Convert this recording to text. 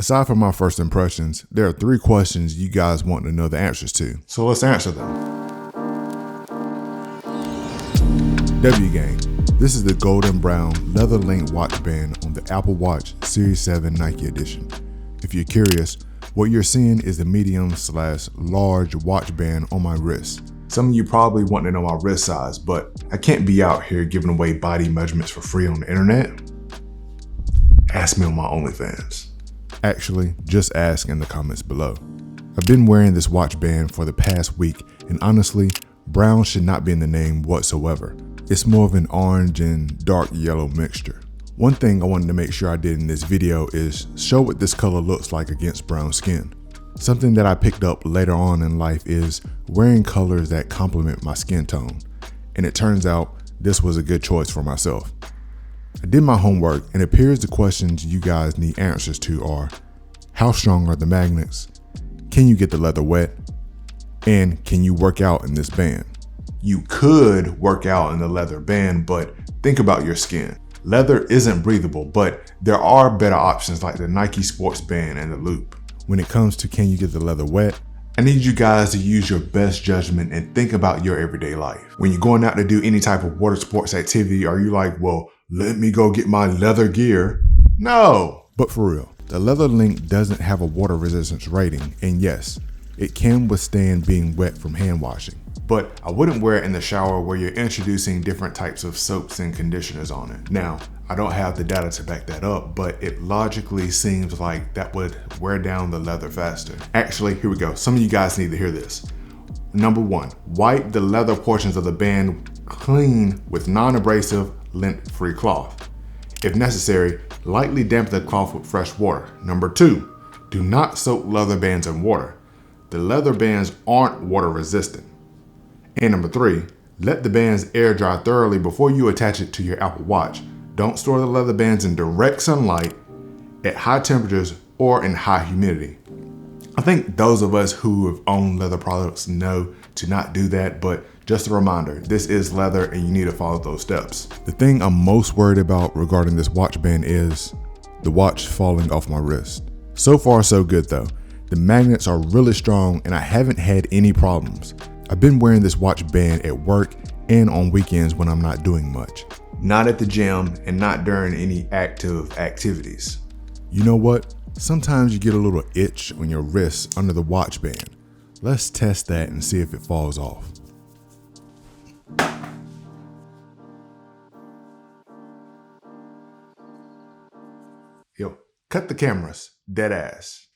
Aside from my first impressions, there are 3 questions you guys want to know the answers to. So let's answer them. W-Gang. This is the golden brown leather linked watch band on the Apple Watch Series 7 Nike edition. If you're curious, what you're seeing is the medium/large watch band on my wrist. Some of you probably want to know my wrist size, but I can't be out here giving away body measurements for free on the internet. Ask me on my OnlyFans. Actually, just ask in the comments below. I've been wearing this watch band for the past week, and honestly, brown should not be in the name whatsoever. It's more of an orange and dark yellow mixture. One thing I wanted to make sure I did in this video is show what this color looks like against brown skin. Something that I picked up later on in life is wearing colors that complement my skin tone, and it turns out this was a good choice for myself. I did my homework, and it appears the questions you guys need answers to are: how strong are the magnets? Can you get the leather wet? And can you work out in this band? You could work out in the leather band, but think about your skin. Leather isn't breathable, but there are better options like the Nike Sports Band and the Loop. When it comes to can you get the leather wet, I need you guys to use your best judgment and think about your everyday life. When you're going out to do any type of water sports activity, are you like, well, let me go get my leather gear? No. But for real, the leather link doesn't have a water resistance rating, and yes, it can withstand being wet from hand washing. But I wouldn't wear it in the shower where you're introducing different types of soaps and conditioners on it. Now, I don't have the data to back that up, but it logically seems like that would wear down the leather faster. Actually, here we go. Some of you guys need to hear this. Number 1, wipe the leather portions of the band clean with non-abrasive, lint-free cloth. If necessary, lightly dampen the cloth with fresh water. Number 2, do not soak leather bands in water. The leather bands aren't water resistant. And number 3, let the bands air dry thoroughly before you attach it to your Apple Watch. Don't store the leather bands in direct sunlight, at high temperatures, or in high humidity. I think those of us who have owned leather products know to not do that, but just a reminder, this is leather and you need to follow those steps. The thing I'm most worried about regarding this watch band is the watch falling off my wrist. So far so good though. The magnets are really strong and I haven't had any problems. I've been wearing this watch band at work and on weekends when I'm not doing much. Not at the gym and not during any active activities. You know what? Sometimes you get a little itch on your wrist under the watch band. Let's test that and see if it falls off. Yo, cut the cameras, dead ass.